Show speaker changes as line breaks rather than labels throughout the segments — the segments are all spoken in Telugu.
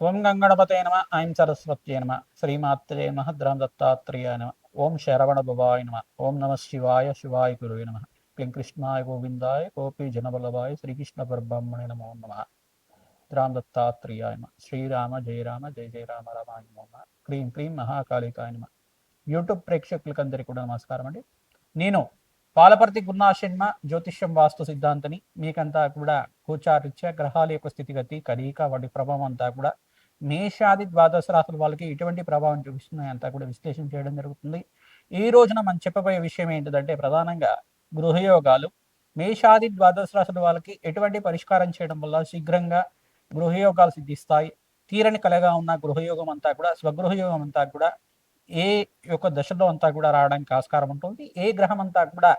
ఓం గంగణపతే నమ. ఐం సరస్వత్యే నమ. శ్రీమాత్రే నమ. ద్రాం దత్తాత్రేయాయ నమ. ఓం శరవణ భవాయ నమ. ఓం నమ శివాయ శివాయ గురువే నమ. క్లీం కృష్ణాయ గోవిందాయ గోపీ జనబలవాయ శ్రీకృష్ణ పరబ్రహ్మణే నమో నమ. ద్రాం దత్తాత్రేయాయ నమ. శ్రీరామ జయ రామ జయ జయ రామ రామాయ నమో నమ. క్లీం క్లీం మహాకాళికాయ నమ. యూట్యూబ్ ప్రేక్షకులకందరికీ కూడా నమస్కారం అండి. నేను పాలపర్తి గురునాశర్మ జ్యోతిష్యం వాస్తు సిద్ధాంతని మీకంతా కూడా గోచారిత్య గ్రహాల యొక్క స్థితిగతి కలయిక వాటి ప్రభావం అంతా కూడా మేషాది ద్వాదశ రాశుల వాళ్ళకి ఎటువంటి ప్రభావం చూపిస్తున్నాయి అంతా కూడా విశ్లేషణ చేయడం జరుగుతుంది. ఈ రోజున మనం చెప్పబోయే విషయం ఏంటిదంటే ప్రధానంగా గృహయోగాలు. మేషాది ద్వాదశ రాశుల వాళ్ళకి ఎటువంటి పరిష్కారం చేయడం వల్ల శీఘ్రంగా గృహయోగాలు సిద్ధిస్తాయి. తీరని కలగా ఉన్న గృహయోగం అంతా కూడా స్వగృహయోగం అంతా కూడా ఏ యొక్క దశలో అంతా కూడా రావడానికి ఆస్కారం ఉంటుంది. ఏ గ్రహం అంతా కూడా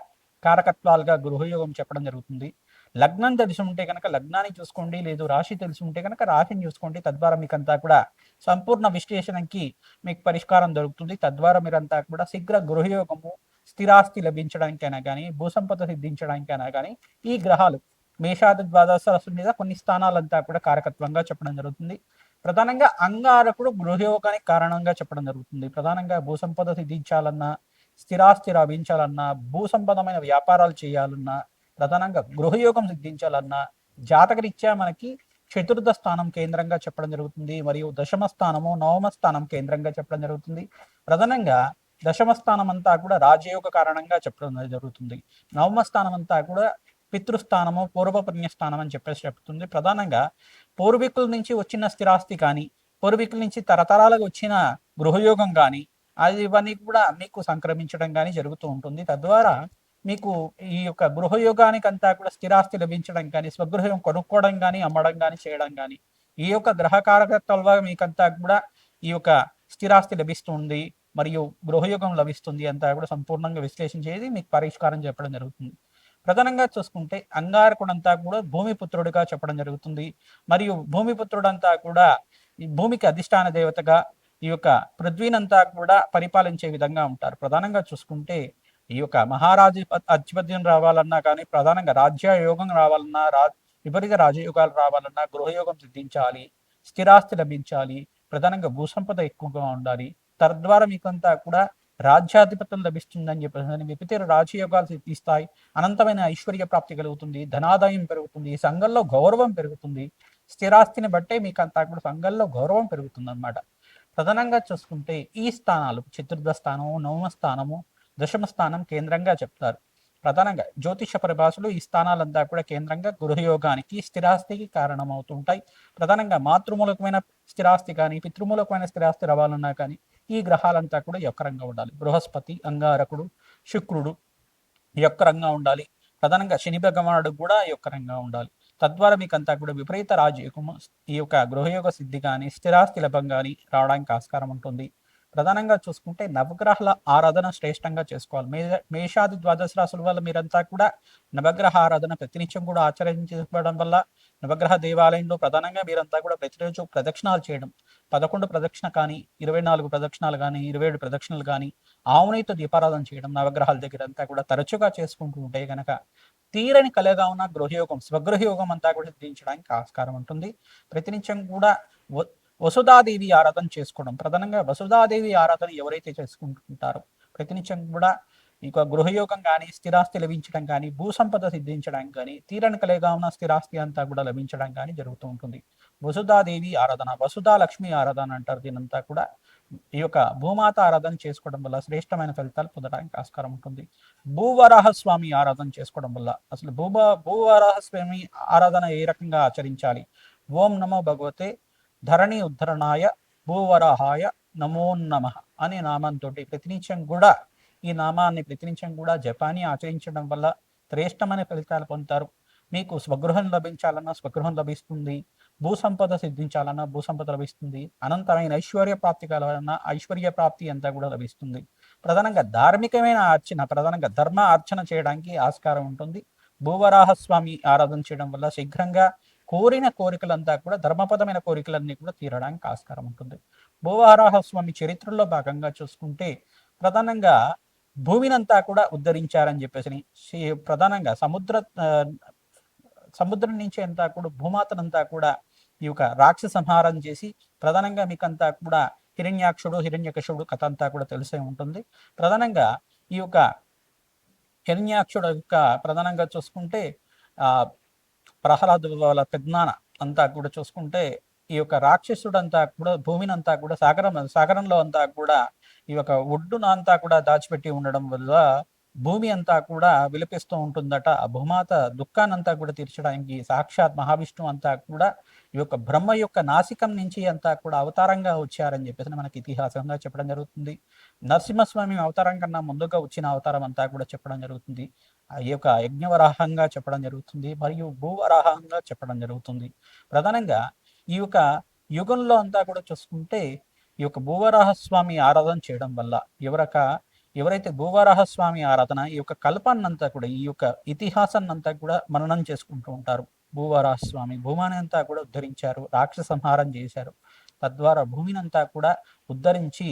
కారకత్వాలుగా గృహయోగం చెప్పడం జరుగుతుంది. లగ్నం తెలిసి ఉంటే కనుక లగ్నాన్ని చూసుకోండి, లేదు రాశి తెలిసి ఉంటే కనుక రాశిని చూసుకోండి. తద్వారా మీకంతా కూడా సంపూర్ణ విశ్లేషణకి మీకు పరిష్కారం దొరుకుతుంది. తద్వారా మీరంతా కూడా శీఘ్ర గృహయోగము, స్థిరాస్తి లభించడానికైనా కానీ, భూసంపద సిద్ధించడానికైనా కానీ ఈ గ్రహాలు మేషాది ద్వాదశ రాశుల మీద కొన్ని స్థానాలంతా కూడా కారకత్వంగా చెప్పడం జరుగుతుంది. ప్రధానంగా అంగారకుడు గృహయోగానికి కారణంగా చెప్పడం జరుగుతుంది. ప్రధానంగా భూసంపద సిద్ధించాలన్నా, స్థిరాస్తి లభించాలన్నా, భూసంపదమైన వ్యాపారాలు చేయాలన్నా, ప్రధానంగా గృహయోగం సిద్ధించాలన్నా జాతకరీత్యా మనకి చతుర్థ స్థానం కేంద్రంగా చెప్పడం జరుగుతుంది. మరియు దశమ స్థానము, నవమ స్థానం కేంద్రంగా చెప్పడం జరుగుతుంది. ప్రధానంగా దశమ స్థానం అంతా కూడా రాజయోగ కారణంగా చెప్పడం జరుగుతుంది. నవమ స్థానం అంతా కూడా పితృస్థానము, పూర్వ పుణ్యస్థానం అని చెప్పేసి చెప్తుంది. ప్రధానంగా పూర్వీకుల నుంచి వచ్చిన స్థిరాస్తి కానీ, పూర్వీకుల నుంచి తరతరాలకు వచ్చిన గృహయోగం కానీ, అది ఇవన్నీ కూడా మీకు సంక్రమించడం కానీ జరుగుతూ ఉంటుంది. తద్వారా మీకు ఈ యొక్క గృహయోగానికి అంతా కూడా స్థిరాస్తి లభించడం కానీ, స్వగృహం కొనుక్కోవడం కానీ, అమ్మడం కానీ చేయడం కానీ, ఈ యొక్క గ్రహకారకత్వాల మీకంతా కూడా ఈ యొక్క స్థిరాస్తి లభిస్తుంది మరియు గృహయోగం లభిస్తుంది అంతా కూడా సంపూర్ణంగా విశ్లేషణ చేసి మీకు పరిష్కారం చెప్పడం జరుగుతుంది. ప్రధానంగా చూసుకుంటే అంగారకుడంతా కూడా భూమిపుత్రుడిగా చెప్పడం జరుగుతుంది. మరియు భూమిపుత్రుడంతా కూడా ఈ భూమికి అధిష్టాన దేవతగా ఈ యొక్క పృథ్వీనంతా కూడా పరిపాలించే విధంగా ఉంటారు. ప్రధానంగా చూసుకుంటే ఈ యొక్క మహారాజు అధిపత్యం రావాలన్నా కానీ, ప్రధానంగా రాజ్యయోగం రావాలన్నా, విపరీత రాజయోగాలు రావాలన్నా గృహయోగం సిద్ధించాలి, స్థిరాస్తి లభించాలి, ప్రధానంగా భూసంపద ఎక్కువగా ఉండాలి. తద్వారా మీకంతా కూడా రాజ్యాధిపత్యం లభిస్తుందని చెప్పేసి విపరీత రాజయోగాలు సిద్ధిస్తాయి. అనంతమైన ఐశ్వర్య ప్రాప్తి కలుగుతుంది, ధనాదాయం పెరుగుతుంది, సంఘంలో గౌరవం పెరుగుతుంది. స్థిరాస్తిని బట్టే మీకు అంతా కూడా సంఘంలో గౌరవం పెరుగుతుంది అన్నమాట. ప్రధానంగా చూసుకుంటే ఈ స్థానాలు చతుర్థ స్థానము, నవమ స్థానము, దశమ స్థానం కేంద్రంగా చెప్తారు. ప్రధానంగా జ్యోతిష పరిభాషలు ఈ స్థానాలంతా కూడా కేంద్రంగా గృహయోగానికి, స్థిరాస్తికి కారణమవుతుంటాయి. ప్రధానంగా మాతృమూలకమైన స్థిరాస్తి కానీ, పితృమూలకమైన స్థిరాస్తి రావాలన్నా కానీ ఈ గ్రహాలంతా కూడా యొక్కరంగా ఉండాలి. బృహస్పతి, అంగారకుడు, శుక్రుడు యొక్కరంగా ఉండాలి. ప్రధానంగా శని భగవానుడు కూడా యొక్కరంగా ఉండాలి. తద్వారా మీకంతా కూడా విపరీత రాజయోగము, ఈ యొక్క గృహయోగ సిద్ధి కానీ, స్థిరాస్తి లభం కానీ రావడానికి ఆస్కారం ఉంటుంది. ప్రధానంగా చూసుకుంటే నవగ్రహాల ఆరాధన శ్రేష్టంగా చేసుకోవాలి. మేషాది ద్వాదశ రాశుల వల్ల మీరంతా కూడా నవగ్రహ ఆరాధన ప్రతినిత్యం కూడా ఆచరించడం వల్ల నవగ్రహ దేవాలయంలో ప్రధానంగా మీరంతా కూడా ప్రతిరోజు ప్రదక్షిణాలు చేయడం, 11 ప్రదక్షిణ కానీ, 24 ప్రదక్షిణాలు కానీ, 27 ప్రదక్షిణలు కానీ, ఆవునితో దీపారాధన చేయడం నవగ్రహాల దగ్గర అంతా కూడా తరచుగా చేసుకుంటూ ఉంటే గనక తీరని కలగా ఉన్న గృహయోగం, స్వగృహయోగం అంతా కూడా సిద్ధించడానికి ఆస్కారం ఉంటుంది. ప్రతినిత్యం కూడా వసుధాదేవి ఆరాధన చేసుకోవడం, ప్రధానంగా వసుధాదేవి ఆరాధన ఎవరైతే చేసుకుంటుంటారో ప్రతినిత్యం కూడా ఇక గృహయోగం కానీ, స్థిరాస్తి లభించడం కానీ, భూసంపద సిద్ధించడానికి కానీ, తీరని కలగా ఉన్న స్థిరాస్తి అంతా కూడా లభించడం కానీ జరుగుతూ ఉంటుంది. వసుధాదేవి ఆరాధన, వసుధా లక్ష్మి ఆరాధన అంటారు దీనంతా కూడా. ఈ యొక్క భూమాత ఆరాధన చేసుకోవడం వల్ల శ్రేష్టమైన ఫలితాలు పొందడానికి ఆస్కారం ఉంటుంది. భూవరాహస్వామి ఆరాధన చేసుకోవడం వల్ల అసలు భూవరాహస్వామి ఆరాధన ఏ రకంగా ఆచరించాలి? ఓం నమో భగవతే ధరణి ఉద్ధరణాయ భూవరాహాయ నమో నమః అనే నామంతో ప్రతినిత్యం కూడా ఈ నామాన్ని ప్రతినిత్యం కూడా జపాన్ని ఆచరించడం వల్ల శ్రేష్టమైన ఫలితాలు పొందుతారు. మీకు స్వగృహం లభించాలన్నా స్వగృహం లభిస్తుంది, భూసంపద సిద్ధించాలన్నా భూసంపద లభిస్తుంది, అనంతమైన ఐశ్వర్య ప్రాప్తి కావాలన్నా ఐశ్వర్య ప్రాప్తి అంతా కూడా లభిస్తుంది. ప్రధానంగా ధార్మికమైన అర్చన, ప్రధానంగా ధర్మ అర్చన చేయడానికి ఆస్కారం ఉంటుంది. భూవరాహస్వామి ఆరాధన చేయడం వల్ల శీఘ్రంగా కోరిన కోరికలంతా కూడా ధర్మపదమైన కోరికలన్నీ కూడా తీరడానికి ఆస్కారం ఉంటుంది. భూవరాహస్వామి చరిత్రలో భాగంగా చూసుకుంటే ప్రధానంగా భూమినంతా కూడా ఉద్ధరించారని చెప్పేసి ప్రధానంగా సముద్రం నుంచి అంతా కూడా భూమాతనంతా కూడా ఈ యొక్క రాక్షస సంహారం చేసి ప్రధానంగా మీకంతా కూడా హిరణ్యాక్షుడు హిరణ్యకశుడు కథ అంతా కూడా తెలిసే ఉంటుంది. ప్రధానంగా ఈ యొక్క హిరణ్యాక్షుడు యొక్క ప్రధానంగా చూసుకుంటే ప్రహ్లాదు వాళ్ళ పెద్దనాన్న అంతా కూడా చూసుకుంటే ఈ యొక్క రాక్షసుడంతా కూడా భూమిని అంతా కూడా సాగరంలో అంతా కూడా ఈ యొక్క ఒడ్డున అంతా కూడా దాచిపెట్టి ఉండడం వల్ల భూమి అంతా కూడా విలపిస్తూ ఉంటుందట. ఆ భూమాత దుఃఖానంతా కూడా తీర్చడానికి సాక్షాత్ మహావిష్ణువు అంతా కూడా ఈ యొక్క బ్రహ్మ యొక్క నాసికం నుంచి అంతా కూడా అవతారంగా వచ్చారని చెప్పేసి మనకి ఇతిహాసంగా చెప్పడం జరుగుతుంది. నరసింహస్వామి అవతారం కన్నా ముందుగా వచ్చిన అవతారం అంతా కూడా చెప్పడం జరుగుతుంది. ఈ యొక్క యజ్ఞవరాహంగా చెప్పడం జరుగుతుంది, మరియు భూవరాహంగా చెప్పడం జరుగుతుంది. ప్రధానంగా ఈ యొక్క యుగంలో అంతా కూడా చూసుకుంటే ఈ యొక్క భూవరాహస్వామి ఆరాధన చేయడం వల్ల ఎవరైతే భూవరాహస్వామి ఆరాధన ఈ యొక్క కల్పాన్నంతా కూడా ఈ యొక్క ఇతిహాసాన్నంతా కూడా మననం చేసుకుంటూ ఉంటారు. భూవరాహస్వామి భూమాని అంతా కూడా ఉద్ధరించారు, రాక్షస సంహారం చేశారు. తద్వారా భూమినంతా కూడా ఉద్ధరించి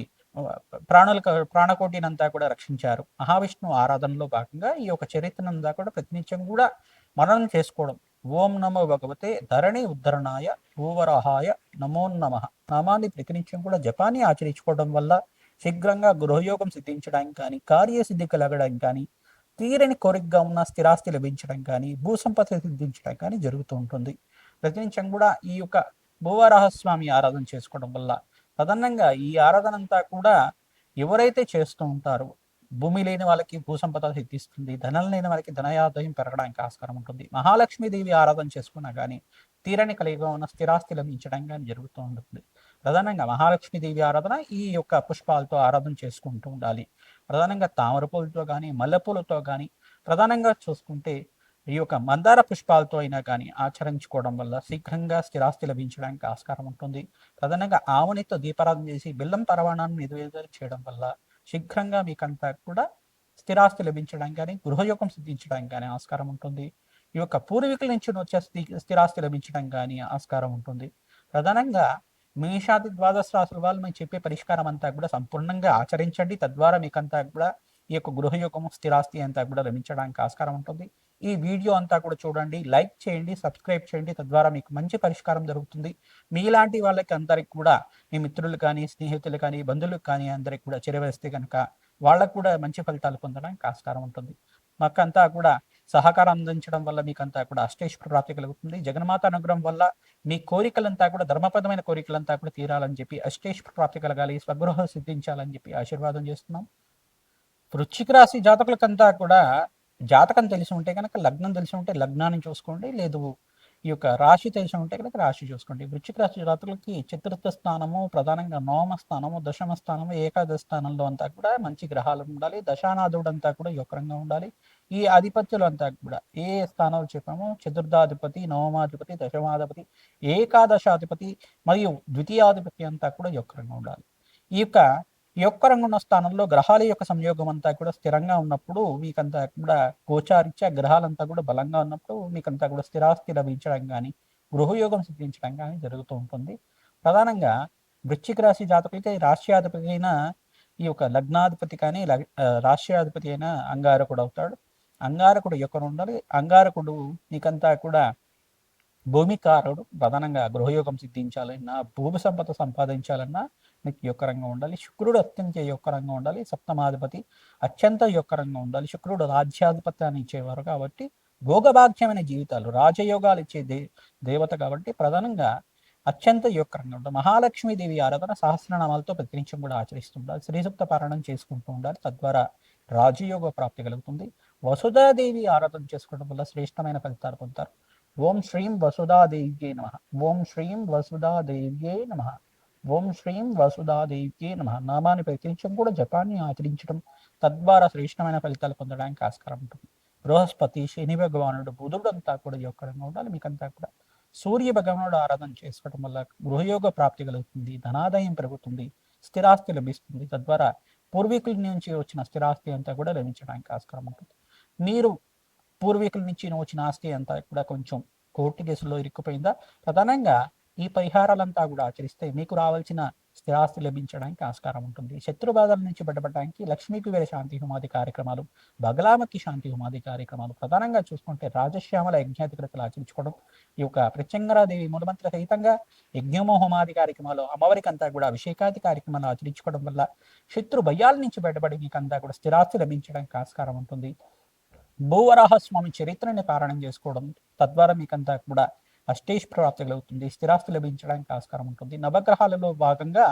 ప్రాణకోటినంతా కూడా రక్షించారు. మహావిష్ణువు ఆరాధనలో భాగంగా ఈ యొక్క చరిత్రనంతా కూడా ప్రతినిత్యం కూడా మననం చేసుకోవడం. ఓం నమో భగవతే ధరణి ఉద్ధరణాయ భూవరాహాయ నమో నమః నామాన్ని ప్రతినిత్యం కూడా జపాన్ని ఆచరించుకోవడం వల్ల శీఘ్రంగా గృహయోగం సిద్ధించడానికి కానీ, కార్యసిద్ధి కలగడానికి కానీ, తీరని కోరికగా ఉన్న స్థిరాస్తి లభించడం కానీ, భూసంపద సిద్ధించడం కానీ జరుగుతూ ఉంటుంది. ప్రతినిత్యం కూడా ఈ యొక్క భూవరాహస్వామి ఆరాధన చేసుకోవడం వల్ల ప్రధానంగా ఈ ఆరాధన అంతా కూడా ఎవరైతే చేస్తూ ఉంటారో భూమి లేని వాళ్ళకి భూసంపద సిద్ధిస్తుంది, ధనం లేని వాళ్ళకి ధనయాదాయం పెరగడానికి ఆస్కారం ఉంటుంది. మహాలక్ష్మీదేవి ఆరాధన చేసుకున్నా కానీ తీరని కలిగిగా ఉన్న స్థిరాస్తి లభించడం కానీ జరుగుతూ ఉంటుంది. ప్రధానంగా మహాలక్ష్మీదేవి ఆరాధన ఈ యొక్క పుష్పాలతో ఆరాధన చేసుకుంటూ ఉండాలి. ప్రధానంగా తామర పూలతో కానీ, మల్లెపూలతో కానీ, ప్రధానంగా చూసుకుంటే ఈ యొక్క మందార పుష్పాలతో అయినా కానీ ఆచరించుకోవడం వల్ల శీఘ్రంగా స్థిరాస్తి లభించడానికి ఆస్కారం ఉంటుంది. ప్రధానంగా ఆవునితో దీపారాధన చేసి బెల్లం పరవాణాన్ని నివేదన చేయడం వల్ల శీఘ్రంగా మీకంతా కూడా స్థిరాస్తి లభించడానికి కానీ, గృహయోగం సిద్ధించడానికి కానీ ఆస్కారం ఉంటుంది. ఈ యొక్క పూర్వీకుల నుంచి వచ్చే స్థిరాస్తి లభించడం కానీ ఆస్కారం ఉంటుంది. ప్రధానంగా మేషాది ద్వాదశ రాశుల వాళ్ళు మేము చెప్పే పరిష్కారం అంతా కూడా సంపూర్ణంగా ఆచరించండి. తద్వారా మీకంతా కూడా ఈ యొక్క గృహయోగము స్థిరాస్తి అంతా కూడా లభించడానికి ఆస్కారం ఉంటుంది. ఈ వీడియో అంతా కూడా చూడండి, లైక్ చేయండి, సబ్స్క్రైబ్ చేయండి. తద్వారా మీకు మంచి పరిష్కారం జరుగుతుంది. మీలాంటి వాళ్ళకి అందరికి కూడా మీ మిత్రులు కానీ, స్నేహితులు కానీ, బంధువులకు కానీ అందరికి కూడా చేరవేస్తే కనుక వాళ్ళకు కూడా మంచి ఫలితాలు పొందడానికి ఆస్కారం ఉంటుంది. మాకంతా కూడా సహకారం అందించడం వల్ల మీకంతా కూడా అష్టైశ్వర ప్రాప్తి కలుగుతుంది. జగన్మాత అనుగ్రహం వల్ల మీ కోరికలంతా కూడా ధర్మపదమైన కోరికలంతా కూడా తీరాలని చెప్పి అష్టైశ్వర ప్రాప్తి కలగాలి, స్వగృహ సిద్ధించాలని చెప్పి ఆశీర్వాదం చేస్తున్నాం. వృశ్చిక రాశి జాతకులకంతా కూడా జాతకం తెలిసి ఉంటే కనుక లగ్నం తెలిసి ఉంటే లగ్నాన్ని చూసుకోండి, లేదు ఈ యొక్క రాశి తెలిసి ఉంటే కనుక రాశి చూసుకోండి. వృశ్చిక రాశి జాతకులకి చతుర్థ స్థానము, ప్రధానంగా నవమ స్థానము, దశమ స్థానము, ఏకాదశ స్థానంలో అంతా కూడా మంచి గ్రహాలు ఉండాలి. దశానాథుడు అంతా కూడా యొక్కరంగా ఉండాలి. ఈ అధిపత్యులు అంతా కూడా ఏ స్థానాలు చెప్పామో చతుర్థాధిపతి, నవమాధిపతి, దశమాధిపతి, ఏకాదశాధిపతి మరియు ద్వితీయాధిపతి అంతా కూడా యొక్కరంగా ఉండాలి. ఈ యొక్క రంగున్న స్థానంలో గ్రహాల యొక్క సంయోగం అంతా కూడా స్థిరంగా ఉన్నప్పుడు మీకంతా కూడా గోచారిత్య గ్రహాలంతా కూడా బలంగా ఉన్నప్పుడు మీకంతా కూడా స్థిరాస్తి లభించడం కానీ, గృహయోగం సిద్ధించడం కానీ జరుగుతూ ఉంటుంది. ప్రధానంగా వృశ్చిక రాశి జాతకులకి రాష్ట్రాధిపతి అయిన ఈ యొక్క లగ్నాధిపతి కానీ రాష్ట్రాధిపతి అయిన అంగారకుడు అవుతాడు. అంగారకుడు యొక్క ఉండాలి. అంగారకుడు మీకంతా కూడా భూమికారుడు. ప్రధానంగా గృహయోగం సిద్ధించాలన్నా, భూమి సంపద సంపాదించాలన్నా మీకు యొక్కరంగా ఉండాలి. శుక్రుడు అత్యంత యొక్కరంగా ఉండాలి. సప్తమాధిపతి అత్యంత యొక్కరంగా ఉండాలి. శుక్రుడు రాజ్యాధిపత్యాన్ని ఇచ్చేవారు కాబట్టి భోగభాగ్యమైన జీవితాలు, రాజయోగాలు ఇచ్చే దేవత కాబట్టి ప్రధానంగా అత్యంత యొక్కరంగా ఉండాలి. మహాలక్ష్మీదేవి ఆరాధన సహస్రనామాలతో ప్రతినిత్యం కూడా ఆచరిస్తుండాలి. శ్రీసూక్త పారాయణం చేసుకుంటూ ఉండాలి. తద్వారా రాజయోగ ప్రాప్తి కలుగుతుంది. వసుధాదేవి ఆరాధన చేసుకోవడం వల్ల శ్రేష్టమైన ఫలితాలు పొందుతారు. ఓం శ్రీం వసుధాదేవ్యే నమః. ఓం శ్రీం వసుధాదేవ్యే నమః. ఓం శ్రీం వసుధాదేవ్యే నమః నామాన్ని ప్రతినిత్యం కూడా జపాన్ని ఆచరించడం తద్వారా శ్రేష్టమైన ఫలితాలు పొందడానికి ఆస్కారం ఉంటుంది. బృహస్పతి, శని భగవానుడు, బుధుడు అంతా కూడా యొక్కరంగా ఉండాలి. మీకంతా కూడా సూర్య భగవానుడు ఆరాధన చేసుకోవడం వల్ల గృహయోగ ప్రాప్తి కలుగుతుంది, ధనాదాయం పెరుగుతుంది, స్థిరాస్తి లభిస్తుంది. తద్వారా పూర్వీకుల నుంచి వచ్చిన స్థిరాస్తి అంతా కూడా లభించడానికి ఆస్కారం ఉంటుంది. మీరు పూర్వీకుల నుంచి వచ్చిన ఆస్తి అంతా కూడా కొంచెం కోర్టు కేసుల్లో ఇరుక్కుపోయిందా? ప్రధానంగా ఈ పరిహారాలంతా కూడా ఆచరిస్తే మీకు రావాల్సిన స్థిరాస్తి లభించడానికి ఆస్కారం ఉంటుంది. శత్రు బాధల నుంచి బయటపడడానికి లక్ష్మీ కుబేర శాంతి హోమాది కార్యక్రమాలు, బగలామకి శాంతి హోమాది కార్యక్రమాలు, ప్రధానంగా చూసుకుంటే రాజశ్యామల యజ్ఞాధికృతలు ఆచరించుకోవడం, ఈ యొక్క ప్రత్యంగరాదేవి మూలమంత్ర సహితంగా యజ్ఞమో హోమాది కార్యక్రమాలు, అమ్మవారికి అంతా కూడా అభిషేకాది కార్యక్రమాలు ఆచరించుకోవడం వల్ల శత్రు భయాల నుంచి బయటపడి మీకు అంతా కూడా స్థిరాస్తి లభించడానికి ఆస్కారం ఉంటుంది. భూవరాహస్వామి చరిత్రని పారాయణం చేసుకోవడం తద్వారా మీకంతా కూడా అష్టైశ్వర్యాప్తి కలుగుతుంది, స్థిరాస్తి లభించడానికి ఆస్కారం ఉంటుంది. నవగ్రహాలలో భాగంగా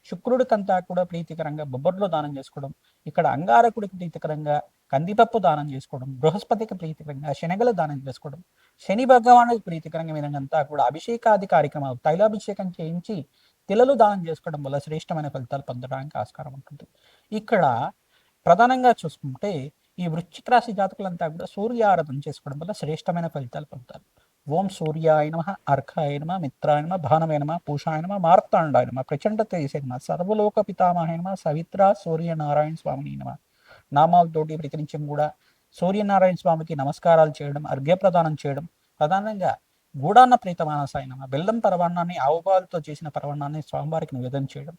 శుక్రుడికంతా కూడా ప్రీతికరంగా బొబ్బర్లు దానం చేసుకోవడం, ఇక్కడ అంగారకుడికి ప్రీతికరంగా కందిపప్పు దానం చేసుకోవడం, బృహస్పతికి ప్రీతికరంగా శనగలు దానం చేసుకోవడం, శని భగవానుడికి ప్రీతికరంగా మీరంతా కూడా అభిషేకాది కార్యక్రమాలు తైలాభిషేకం చేయించి తిలలు దానం చేసుకోవడం వల్ల శ్రేష్టమైన ఫలితాలు పొందడానికి ఆస్కారం ఉంటుంది. ఇక్కడ ప్రధానంగా చూసుకుంటే ఈ వృశ్చిక రాశి జాతకులంతా కూడా సూర్య ఆరాధన చేసుకోవడం వల్ల శ్రేష్టమైన ఫలితాలు పొందుతారు. ఓం సూర్యాయ నమ, అర్ఘాయ నమ, మిత్రాయ నమ, భానవే నమ, పూషాయ నమ, మార్తాండాయ నమ, ప్రచండ తేజసే నమ, సర్వలోక పితామహాయ నమ, సవిత్ర సూర్యనారాయణ స్వామిని నమ నామాలతోటి ప్రతినిత్యం కూడా సూర్యనారాయణ స్వామికి నమస్కారాలు చేయడం, అర్ఘ్యప్రదానం చేయడం, ప్రధానంగా గూడాన్న ప్రీత మానసాయ నమ, బెల్లం పరవాన్నాన్ని ఆవుపాలతో చేసిన పరవాన్నాన్ని స్వామివారికి నివేదన చేయడం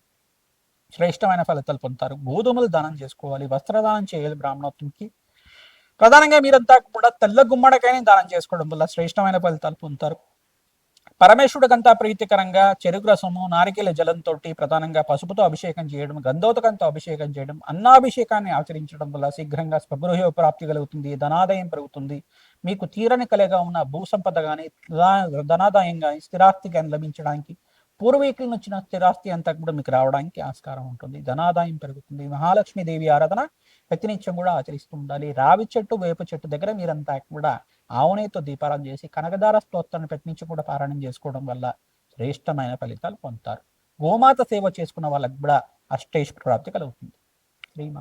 శ్రేష్టమైన ఫలితాలు పొందుతారు. గోధుమలు దానం చేసుకోవాలి, వస్త్రదానం చేయాలి బ్రాహ్మణోత్తునికి. ప్రధానంగా మీరంతా కూడా తెల్ల గుమ్మడికాయని దానం చేసుకోవడం వల్ల శ్రేష్టమైన ఫలితాలు పొందుతారు. పరమేశ్వరుడికంతా ప్రీతికరంగా చెరుకు రసము, నారికేల జలంతో ప్రధానంగా పసుపుతో అభిషేకం చేయడం, గంధోదకంతో అభిషేకం చేయడం, అన్నాభిషేకాన్ని ఆచరించడం వల్ల శీఘ్రంగా స్వగృహ ప్రాప్తి కలుగుతుంది, ధనాదాయం పెరుగుతుంది. మీకు తీరని కలగా ఉన్న భూసంపద కానీ, ధనాదాయం కానీ, స్థిరాస్తి కానీ లభించడానికి, పూర్వీకుల వచ్చిన స్థిరాస్తి అంతా కూడా మీకు రావడానికి ఆస్కారం ఉంటుంది, ధనాదాయం పెరుగుతుంది. మహాలక్ష్మీదేవి ఆరాధన ప్రతినిత్యం కూడా ఆచరిస్తూ ఉండాలి. రావి చెట్టు, వేప చెట్టు దగ్గర మీరంతా కూడా ఆవునేతో దీపారాధన చేసి కనకదార స్తోత్రాన్ని ప్రతినిత్యం కూడా పారాయణం చేసుకోవడం వల్ల శ్రేష్టమైన ఫలితాలు పొందుతారు. గోమాత సేవ చేసుకున్న వాళ్ళకి కూడా అష్టైశ్వర్య ప్రాప్తి కలుగుతుంది. శ్రీమా